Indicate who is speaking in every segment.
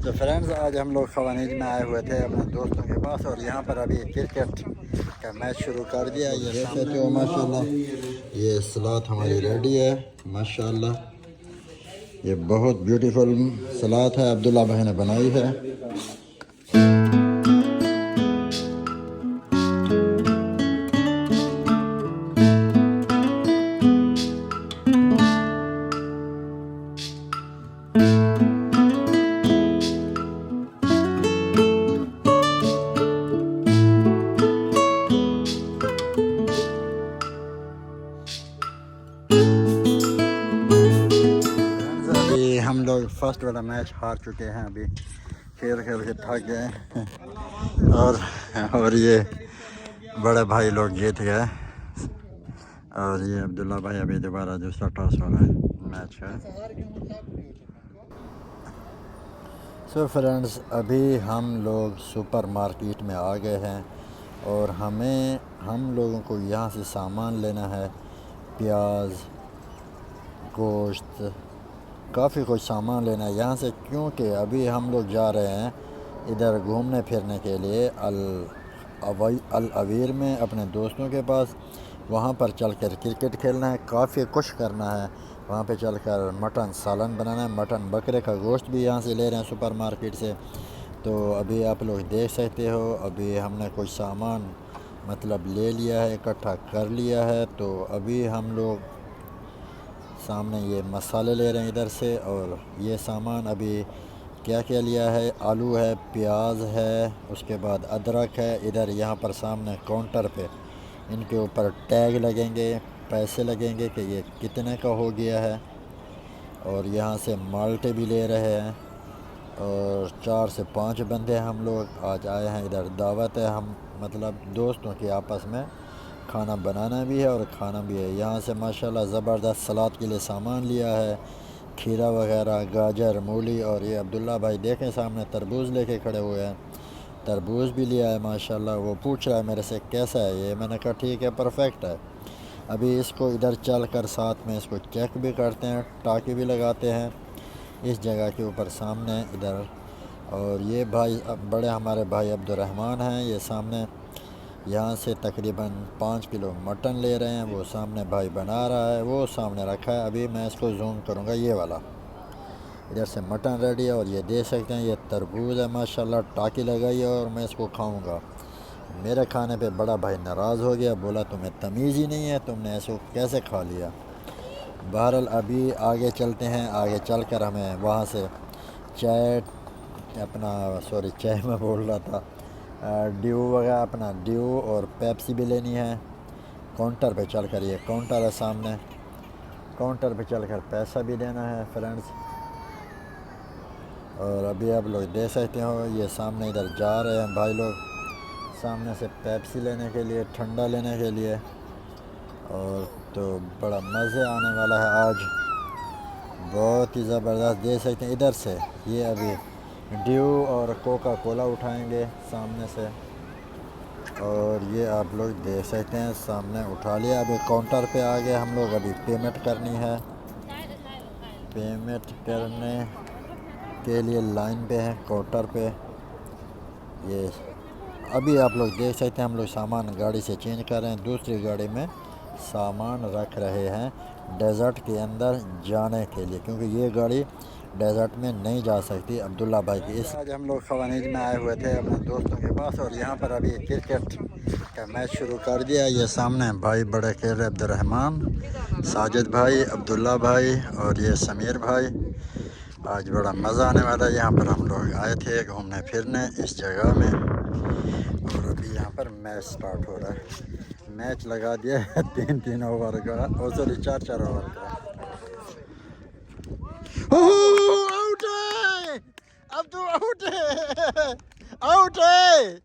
Speaker 1: تو فرینڈز آج ہم لوگ خوانیج میں آئے ہوئے تھے اپنے دوستوں کے پاس، اور یہاں پر ابھی کرکٹ کا میچ شروع کر دیا. یہ دیکھ سکتے ہو ماشاء اللہ، یہ سلاد ہماری ریڈی ہے ماشاء اللہ. یہ بہت بیوٹیفل سلاد ہے، عبداللہ بھائی نے بنائی ہے. ہم لوگ فرسٹ والا میچ ہار چکے ہیں، ابھی کھیل کھیل کے تھک گئے اور یہ بڑے بھائی لوگ جیت گئے، اور یہ عبداللہ بھائی ابھی دوبارہ دوسرا ٹاس والا میچ ہے. سو فرینڈز ابھی ہم لوگ سپر مارکیٹ میں آ گئے ہیں، اور ہم لوگوں کو یہاں سے سامان لینا ہے، پیاز، گوشت، کافی کچھ سامان لینا ہے یہاں سے، کیونکہ ابھی ہم لوگ جا رہے ہیں ادھر گھومنے پھرنے کے لیے الاویر میں اپنے دوستوں کے پاس. وہاں پر چل کر کرکٹ کھیلنا ہے، کافی کچھ کرنا ہے وہاں پہ چل کر. مٹن سالن بنانا ہے، مٹن بکرے کا گوشت بھی یہاں سے لے رہے ہیں سپر مارکیٹ سے. تو ابھی آپ لوگ دیکھ سکتے ہو، ابھی ہم نے کچھ سامان مطلب لے لیا ہے، اکٹھا کر لیا ہے. تو ابھی ہم لوگ سامنے یہ مسالے لے رہے ہیں ادھر سے، اور یہ سامان ابھی کیا کیا لیا ہے، آلو ہے، پیاز ہے، اس کے بعد ادرک ہے. ادھر یہاں پر سامنے کاؤنٹر پہ ان کے اوپر ٹیگ لگیں گے، پیسے لگیں گے کہ یہ کتنے کا ہو گیا ہے. اور یہاں سے مالٹے بھی لے رہے ہیں، اور 4 سے 5 بندے ہم لوگ آج آئے ہیں. ادھر دعوت ہے، ہم مطلب دوستوں کے آپس میں کھانا بنانا بھی ہے اور کھانا بھی ہے. یہاں سے ماشاءاللہ زبردست سلاد کے لیے سامان لیا ہے، کھیرا وغیرہ، گاجر، مولی. اور یہ عبداللہ بھائی دیکھیں سامنے تربوز لے کے کھڑے ہوئے ہیں، تربوز بھی لیا ہے ماشاءاللہ. وہ پوچھ رہا ہے میرے سے کیسا ہے یہ، میں نے کہا ٹھیک ہے، پرفیکٹ ہے. ابھی اس کو ادھر چل کر ساتھ میں اس کو چیک بھی کرتے ہیں، ٹاکی بھی لگاتے ہیں اس جگہ کے اوپر سامنے ادھر. اور یہ بھائی بڑے ہمارے بھائی عبدالرحمن ہیں، یہ سامنے یہاں سے تقریباً 5 کلو مٹن لے رہے ہیں. وہ سامنے بھائی بنا رہا ہے، وہ سامنے رکھا ہے. ابھی میں اس کو زوم کروں گا، یہ والا ادھر سے مٹن ریڈی ہے. اور یہ دیکھ سکتے ہیں یہ تربوز ہے ماشاءاللہ، ٹاکی لگائی ہے، اور میں اس کو کھاؤں گا. میرے کھانے پہ بڑا بھائی ناراض ہو گیا، بولا تمہیں تمیز ہی نہیں ہے، تم نے ایسے کیسے کھا لیا. بہرحال ابھی آگے چلتے ہیں، آگے چل کر ہمیں وہاں سے چائے میں بول رہا تھا، ڈیو وغیرہ، اپنا ڈیو اور پیپسی بھی لینی ہے. کاؤنٹر پہ چل کر، یہ کاؤنٹر ہے سامنے، کاؤنٹر پہ چل کر پیسہ بھی دینا ہے فرینڈز. اور ابھی آپ لوگ دیکھ سکتے ہو یہ سامنے ادھر جا رہے ہیں بھائی لوگ سامنے سے پیپسی لینے کے لیے، ٹھنڈا لینے کے لیے. اور تو بڑا مزے آنے والا ہے آج، بہت ہی زبردست. دیکھ سکتے ہیں ادھر سے یہ ابھی ڈیو اور کوکا کولا اٹھائیں گے سامنے سے. اور یہ آپ لوگ دیکھ سکتے ہیں سامنے اٹھا لیا. ابھی کاؤنٹر پہ آ گئے ہم لوگ، ابھی پیمنٹ کرنی ہے. پیمنٹ کرنے کے لیے لائن پہ ہیں کاؤنٹر پہ. یہ ابھی آپ لوگ دیکھ سکتے ہیں ہم لوگ سامان گاڑی سے چینج کر رہے ہیں، دوسری گاڑی میں سامان رکھ رہے ہیں ڈیزرٹ کے اندر جانے کے لیے، کیونکہ یہ گاڑی ڈیزرٹ میں نہیں جا سکتی عبداللہ بھائی کی. آج ہم لوگ خوانیج میں آئے ہوئے تھے اپنے دوستوں کے پاس، اور یہاں پر ابھی کرکٹ کا میچ شروع کر دیا. یہ سامنے بھائی بڑے کھیل رہے، عبدالرحمن، ساجد بھائی، عبداللہ بھائی، اور یہ سمیر بھائی. آج بڑا مزہ آنے والا ہے. یہاں پر ہم لوگ آئے تھے گھومنے پھرنے اس جگہ میں، اور ابھی یہاں پر میچ سٹارٹ ہو رہا ہے. میچ لگا دیا ہے 3 اوور کا، اور 4 اوور کا. آؤٹ ہے اب، تو آؤٹ ہے، آؤٹ ہے.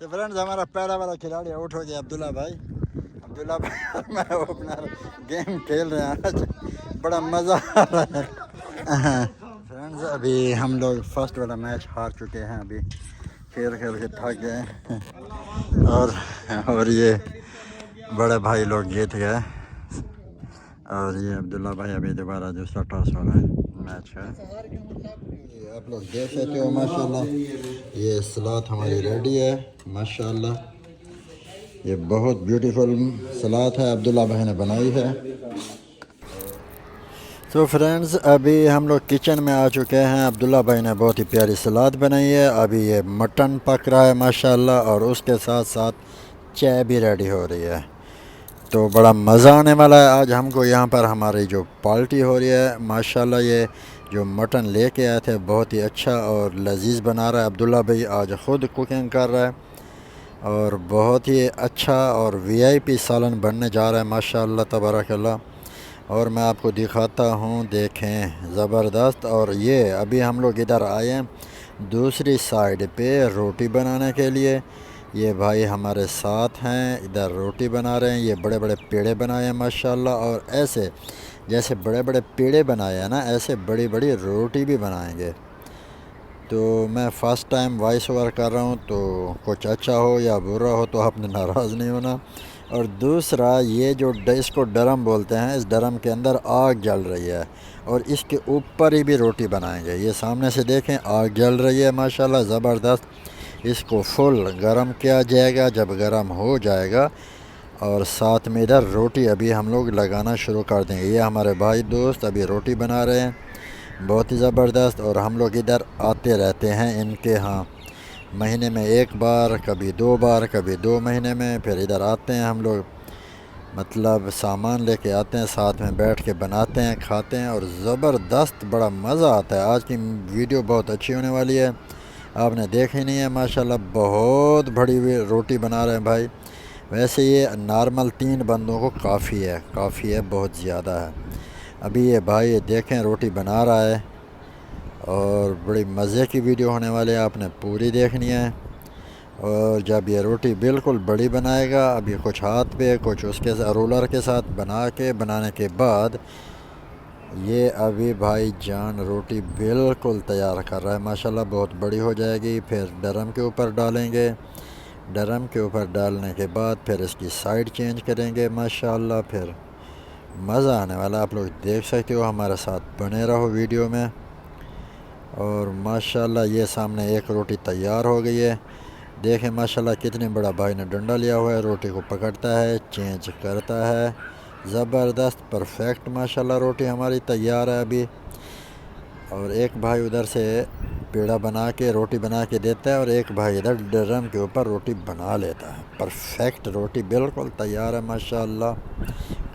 Speaker 1: تو فرینڈز ہمارا پہلا والا کھلاڑی آؤٹ ہو گیا، عبداللہ بھائی. عبداللہ بھائی میں اوپنر گیم کھیل رہے ہیں آج، بڑا مزہ آ رہا ہے. فرینڈز ابھی ہم لوگ فرسٹ والا میچ ہار چکے ہیں، ابھی کھیل کھیل کے تھک گئے، اور یہ بڑے بھائی لوگ جیت گئے. اور یہ عبداللہ بھائی ابھی دوبارہ دوسرا ٹاس والا میچ ہے. آپ لوگ دیکھ سکتے ہو ماشاءاللہ یہ سلاد ہماری ریڈی ہے ماشاءاللہ. یہ بہت بیوٹیفل سلاد ہے عبداللہ بھائی نے بنائی ہے. تو فرینڈز ابھی ہم لوگ کچن میں آ چکے ہیں. عبداللہ بھائی نے بہت ہی پیاری سلاد بنائی ہے. ابھی یہ مٹن پک رہا ہے ماشاءاللہ اور اس کے ساتھ ساتھ چائے بھی ریڈی ہو رہی ہے. تو بڑا مزہ آنے والا ہے آج ہم کو یہاں پر. ہماری جو پارٹی ہو رہی ہے ماشاءاللہ. یہ جو مٹن لے کے آئے تھے بہت ہی اچھا اور لذیذ بنا رہا ہے عبداللہ بھائی. آج خود کوکنگ کر رہا ہے اور بہت ہی اچھا اور وی آئی پی سالن بننے جا رہا ہے ماشاءاللہ تبارک اللہ. اور میں آپ کو دکھاتا ہوں دیکھیں زبردست. اور یہ ابھی ہم لوگ ادھر آئے ہیں دوسری سائڈ پہ روٹی بنانے کے لیے. یہ بھائی ہمارے ساتھ ہیں ادھر روٹی بنا رہے ہیں. یہ بڑے بڑے پیڑے بنائے ہیں ماشاءاللہ اور ایسے جیسے بڑے بڑے پیڑے بنائے ہیں نا ایسے بڑی بڑی روٹی بھی بنائیں گے. تو میں فرسٹ ٹائم وائس اوور کر رہا ہوں تو کچھ اچھا ہو یا برا ہو تو آپ نے ناراض نہیں ہونا. اور دوسرا یہ جو اس کو ڈرم بولتے ہیں اس ڈرم کے اندر آگ جل رہی ہے اور اس کے اوپر ہی بھی روٹی بنائیں گے. یہ سامنے سے دیکھیں آگ جل رہی ہے ماشاءاللہ زبردست. اس کو فل گرم کیا جائے گا. جب گرم ہو جائے گا اور ساتھ میں ادھر روٹی ابھی ہم لوگ لگانا شروع کر دیں گے. یہ ہمارے بھائی دوست ابھی روٹی بنا رہے ہیں بہت ہی زبردست. اور ہم لوگ ادھر آتے رہتے ہیں ان کے ہاں مہینے میں ایک بار کبھی 2 بار کبھی 2 مہینے میں. پھر ادھر آتے ہیں ہم لوگ مطلب سامان لے کے آتے ہیں ساتھ میں بیٹھ کے بناتے ہیں کھاتے ہیں اور زبردست بڑا مزہ آتا ہے. آج کی ویڈیو بہت اچھی ہونے والی ہے. آپ نے دیکھی نہیں ہے ماشاءاللہ بہت بڑی ہوئی روٹی بنا رہے ہیں بھائی. ویسے یہ نارمل 3 بندوں کو کافی ہے بہت زیادہ ہے. ابھی یہ بھائی دیکھیں روٹی بنا رہا ہے اور بڑی مزے کی ویڈیو ہونے والی ہے. آپ نے پوری دیکھنی ہے. اور جب یہ روٹی بالکل بڑی بنائے گا ابھی کچھ ہاتھ پہ کچھ اس کے رولر کے ساتھ بنانے کے بعد یہ ابھی بھائی جان روٹی بالکل تیار کر رہا ہے ماشاءاللہ. بہت بڑی ہو جائے گی پھر ڈرم کے اوپر ڈالیں گے. ڈرم کے اوپر ڈالنے کے بعد پھر اس کی سائڈ چینج کریں گے ماشاءاللہ. پھر مزہ آنے والا. آپ لوگ دیکھ سکتے ہو ہمارے ساتھ بنے رہو ویڈیو میں. اور ماشاءاللہ یہ سامنے ایک روٹی تیار ہو گئی ہے. دیکھیں ماشاءاللہ کتنی بڑا بھائی نے ڈنڈا لیا ہوا ہے. روٹی کو پکڑتا ہے چینج کرتا ہے زبردست پرفیکٹ ماشاءاللہ. روٹی ہماری تیار ہے ابھی. اور ایک بھائی ادھر سے پیڑا بنا کے روٹی بنا کے دیتا ہے اور ایک بھائی ادھر ڈرم کے اوپر روٹی بنا لیتا ہے. پرفیکٹ روٹی بالکل تیار ہے ماشاءاللہ.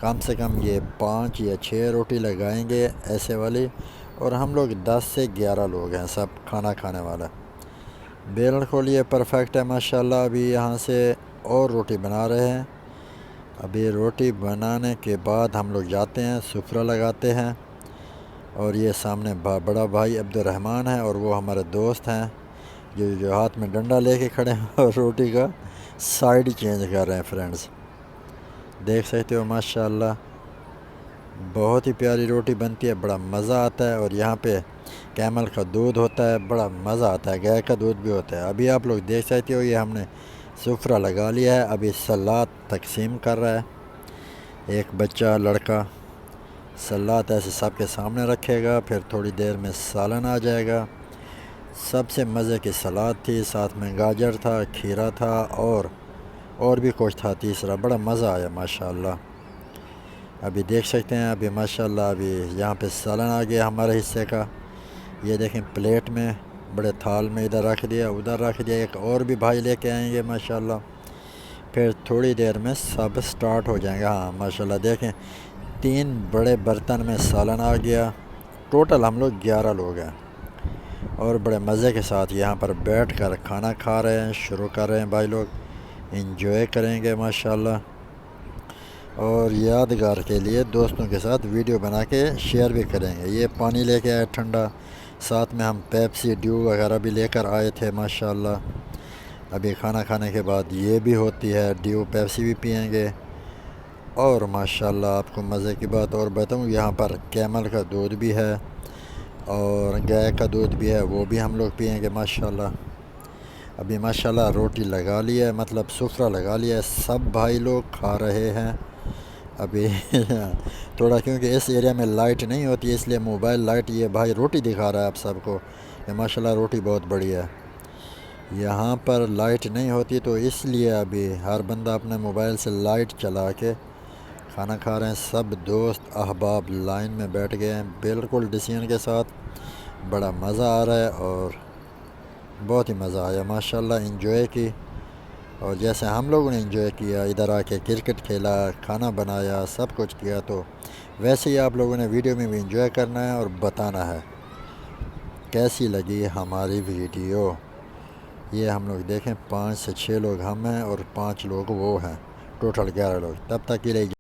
Speaker 1: کم سے کم یہ 5 یا 6 روٹی لگائیں گے ایسے والی. اور ہم لوگ 10 سے 11 لوگ ہیں سب کھانا کھانے والا. بالکل یہ پرفیکٹ ہے ماشاءاللہ. ابھی یہاں سے اور روٹی بنا رہے ہیں. ابھی روٹی بنانے کے بعد ہم لوگ جاتے ہیں سفرہ لگاتے ہیں. اور یہ سامنے بڑا بھائی عبدالرحمن ہے اور وہ ہمارے دوست ہیں جو ہاتھ میں ڈنڈا لے کے کھڑے ہیں اور روٹی کا سائڈ چینج کر رہے ہیں. فرینڈز دیکھ سکتے ہو ماشاءاللہ بہت ہی پیاری روٹی بنتی ہے. بڑا مزہ آتا ہے. اور یہاں پہ کیمل کا دودھ ہوتا ہے بڑا مزہ آتا ہے. گائے کا دودھ بھی ہوتا ہے. ابھی آپ لوگ دیکھ سکتے ہو یہ ہم نے سفرہ لگا لیا ہے. ابھی سلاد تقسیم کر رہا ہے ایک بچہ لڑکا. سلاد ایسے سب کے سامنے رکھے گا. پھر تھوڑی دیر میں سالن آ جائے گا. سب سے مزے کی سلاد تھی. ساتھ میں گاجر تھا کھیرا تھا اور بھی کچھ تھا تیسرا. بڑا مزہ آیا ماشاءاللہ. ابھی دیکھ سکتے ہیں ابھی ماشاءاللہ ابھی یہاں پہ سالن آ گیا ہمارے حصے کا. یہ دیکھیں پلیٹ میں بڑے تھال میں ادھر رکھ دیا ادھر رکھ دیا. ایک اور بھی بھائی لے کے آئیں گے ماشاءاللہ. پھر تھوڑی دیر میں سب سٹارٹ ہو جائیں گے. ہاں ماشاءاللہ دیکھیں 3 بڑے برتن میں سالن آ گیا. ٹوٹل ہم لوگ 11 لوگ ہیں اور بڑے مزے کے ساتھ یہاں پر بیٹھ کر کھانا کھا رہے ہیں. شروع کر رہے ہیں بھائی لوگ. انجوائے کریں گے ماشاءاللہ. اور یادگار کے لیے دوستوں کے ساتھ ویڈیو بنا کے شیئر بھی کریں گے. یہ پانی لے کے آئے ٹھنڈا. ساتھ میں ہم پیپسی ڈیو وغیرہ بھی لے کر آئے تھے ماشاءاللہ. ابھی کھانا کھانے کے بعد یہ بھی ہوتی ہے ڈیو پیپسی بھی پئیں گے. اور ماشاءاللہ آپ کو مزے کی بات اور بتاؤں یہاں پر کیمل کا دودھ بھی ہے اور گائے کا دودھ بھی ہے وہ بھی ہم لوگ پئیں گے ماشاءاللہ. ابھی ماشاءاللہ روٹی لگا لی ہے مطلب سفرہ لگا لیا ہے. سب بھائی لوگ کھا رہے ہیں. ابھی تھوڑا کیونکہ اس ایریا میں لائٹ نہیں ہوتی اس لیے موبائل لائٹ، یہ بھائی روٹی دکھا رہا ہے آپ سب کو کہ ماشاءاللہ روٹی بہت بڑھیا ہے۔ یہاں پر لائٹ نہیں ہوتی تو اس لیے ابھی ہر بندہ اپنے موبائل سے لائٹ چلا کے کھانا کھا رہے ہیں، سب دوست احباب لائن میں بیٹھ گئے ہیں بالکل ڈسیزن کے ساتھ، بڑا مزہ آ رہا ہے اور بہت ہی مزہ آیا ماشاءاللہ، انجوائے کی، اور جیسے ہم لوگوں نے انجوائے کیا ادھر آ کے کرکٹ کھیلا، کھانا بنایا، سب کچھ کیا، تو ویسے ہی آپ لوگوں نے ویڈیو میں بھی انجوائے کرنا ہے اور بتانا ہے کیسی لگی ہماری ویڈیو۔ یہ ہم لوگ دیکھیں 5 سے 6 لوگ ہم ہیں اور 5 لوگ وہ ہیں، ٹوٹل 11 لوگ، تب تک کے لیے